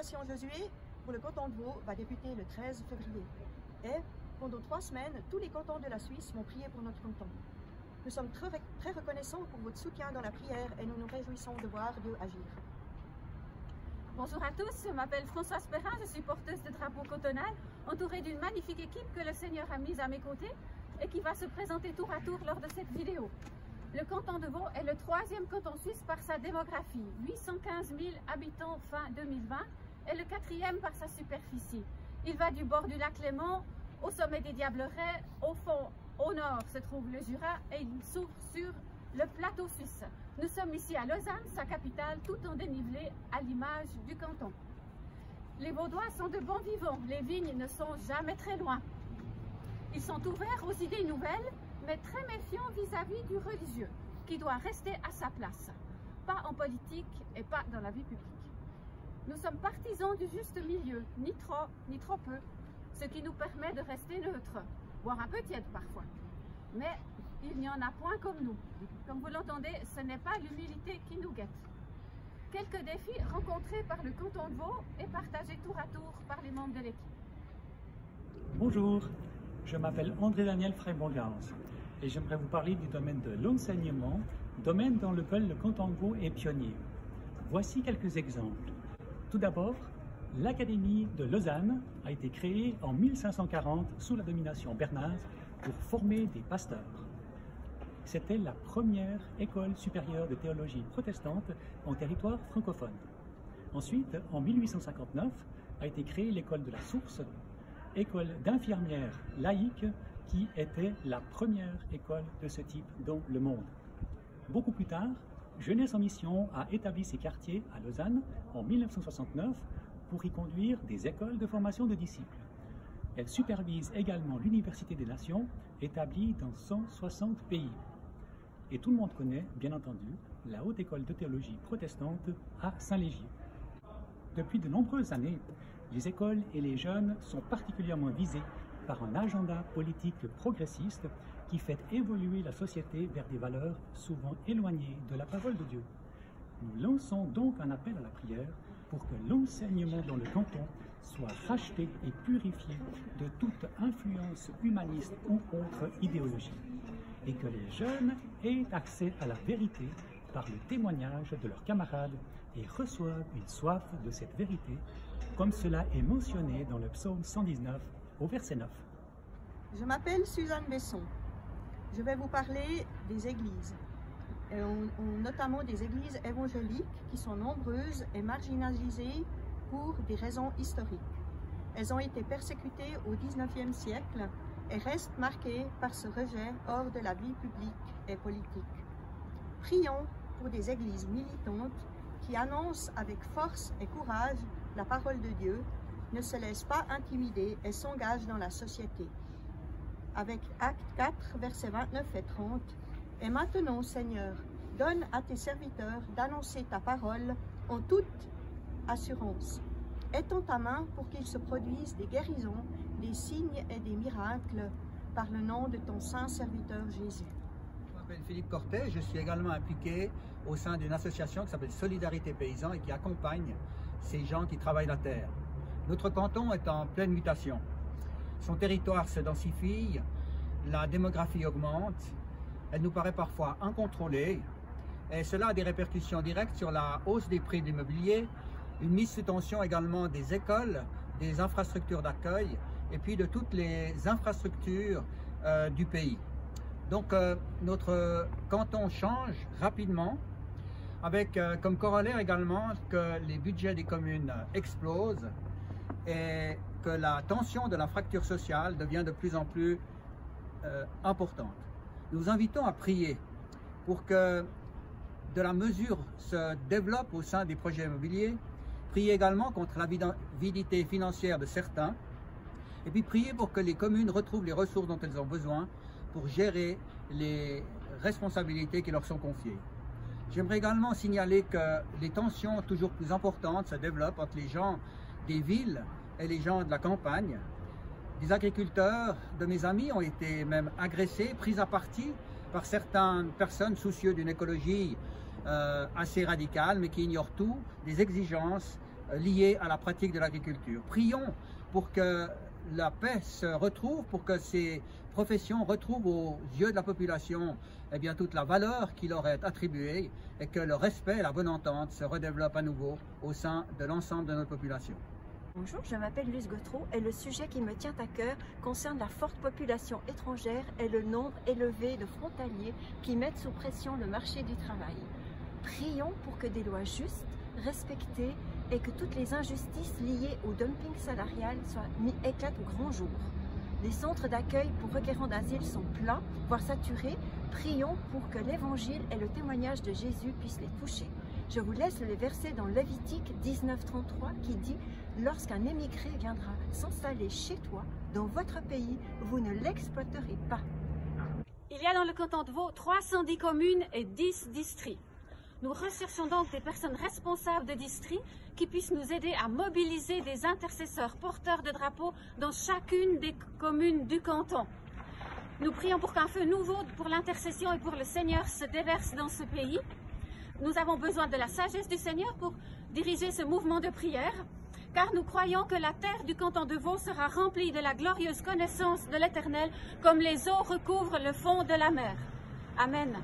vaccination Josué pour le canton de Vaud va débuter le 13 février. Et pendant 3 semaines, tous les cantons de la Suisse vont prier pour notre canton. Nous sommes très reconnaissants pour votre soutien dans la prière et nous nous réjouissons de voir Dieu agir. Bonjour à tous, je m'appelle Françoise Perrin, je suis porteuse de drapeau cantonal, entourée d'une magnifique équipe que le Seigneur a mise à mes côtés et qui va se présenter tour à tour lors de cette vidéo. Le canton de Vaud est le 3e canton suisse par sa démographie, 815 000 habitants fin 2020, et le 4e par sa superficie. Il va du bord du lac Léman au sommet des Diablerets, au fond, au nord se trouve le Jura et il s'ouvre sur le plateau suisse. Nous sommes ici à Lausanne, sa capitale, tout en dénivelé à l'image du canton. Les Vaudois sont de bons vivants, les vignes ne sont jamais très loin. Ils sont ouverts aux idées nouvelles, mais très méfiants vis-à-vis du religieux, qui doit rester à sa place, pas en politique et pas dans la vie publique. Nous sommes partisans du juste milieu, ni trop peu, ce qui nous permet de rester neutres, voire un peu tiède parfois. Mais il n'y en a point comme nous. Comme vous l'entendez, ce n'est pas l'humilité qui nous guette. Quelques défis rencontrés par le canton de Vaud et partagés tour à tour par les membres de l'équipe. Bonjour, je m'appelle André-Daniel Frey-Borgans et j'aimerais vous parler du domaine de l'enseignement, domaine dans lequel le canton de Vaud est pionnier. Voici quelques exemples. Tout d'abord, l'Académie de Lausanne a été créée en 1540 sous la domination bernaise pour former des pasteurs. C'était la première école supérieure de théologie protestante en territoire francophone. Ensuite, en 1859, a été créée l'école de la Source, école d'infirmières laïques qui était la première école de ce type dans le monde. Beaucoup plus tard, Jeunesse en Mission a établi ses quartiers à Lausanne en 1969 pour y conduire des écoles de formation de disciples. Elle supervise également l'Université des Nations, établie dans 160 pays. Et tout le monde connaît, bien entendu, la Haute École de Théologie protestante à Saint-Légier. Depuis de nombreuses années, les écoles et les jeunes sont particulièrement visés par un agenda politique progressiste qui fait évoluer la société vers des valeurs souvent éloignées de la parole de Dieu. Nous lançons donc un appel à la prière pour que l'enseignement dans le canton soit racheté et purifié de toute influence humaniste ou autre idéologie, et que les jeunes aient accès à la vérité par le témoignage de leurs camarades et reçoivent une soif de cette vérité, comme cela est mentionné dans le psaume 119 au verset 9. Je m'appelle Suzanne Besson. Je vais vous parler des églises, notamment des églises évangéliques qui sont nombreuses et marginalisées pour des raisons historiques. Elles ont été persécutées au XIXe siècle et restent marquées par ce rejet hors de la vie publique et politique. Prions pour des églises militantes qui annoncent avec force et courage la parole de Dieu, ne se laissent pas intimider et s'engagent dans la société. Avec Acte 4, versets 29 et 30, « Et maintenant, Seigneur, donne à tes serviteurs d'annoncer ta parole en toute assurance. Étends ta main pour qu'il se produise des guérisons, des signes et des miracles par le nom de ton saint serviteur Jésus. » Je m'appelle Philippe Cortet, je suis également impliqué au sein d'une association qui s'appelle Solidarité Paysan et qui accompagne ces gens qui travaillent la terre. Notre canton est en pleine mutation. Son territoire se densifie, la démographie augmente, elle nous paraît parfois incontrôlée et cela a des répercussions directes sur la hausse des prix de l'immobilier, une mise sous tension également des écoles, des infrastructures d'accueil et puis de toutes les infrastructures du pays. Donc notre canton change rapidement avec comme corollaire également que les budgets des communes explosent et que la tension de la fracture sociale devient de plus en plus importante. Nous vous invitons à prier pour que de la mesure se développe au sein des projets immobiliers, prier également contre l'avidité financière de certains, et puis prier pour que les communes retrouvent les ressources dont elles ont besoin pour gérer les responsabilités qui leur sont confiées. J'aimerais également signaler que les tensions toujours plus importantes se développent entre les gens des villes et les gens de la campagne. Des agriculteurs de mes amis ont été même agressés, pris à partie par certaines personnes soucieuses d'une écologie assez radicale, mais qui ignorent tout des exigences liées à la pratique de l'agriculture. Prions pour que la paix se retrouve, pour que ces professions retrouvent aux yeux de la population eh bien, toute la valeur qui leur est attribuée et que le respect et la bonne entente se redéveloppent à nouveau au sein de l'ensemble de notre population. Bonjour, je m'appelle Luce Gautreau et le sujet qui me tient à cœur concerne la forte population étrangère et le nombre élevé de frontaliers qui mettent sous pression le marché du travail. Prions pour que des lois justes, respectées et que toutes les injustices liées au dumping salarial éclatent au grand jour. Les centres d'accueil pour requérants d'asile sont pleins, voire saturés. Prions pour que l'Évangile et le témoignage de Jésus puissent les toucher. Je vous laisse les versets dans Lévitique 19:33 qui dit « Lorsqu'un émigré viendra s'installer chez toi, dans votre pays, vous ne l'exploiterez pas. » Il y a dans le canton de Vaud 310 communes et 10 districts. Nous recherchons donc des personnes responsables de districts qui puissent nous aider à mobiliser des intercesseurs porteurs de drapeaux dans chacune des communes du canton. Nous prions pour qu'un feu nouveau pour l'intercession et pour le Seigneur se déverse dans ce pays. Nous avons besoin de la sagesse du Seigneur pour diriger ce mouvement de prière, car nous croyons que la terre du canton de Vaud sera remplie de la glorieuse connaissance de l'Éternel, comme les eaux recouvrent le fond de la mer. Amen.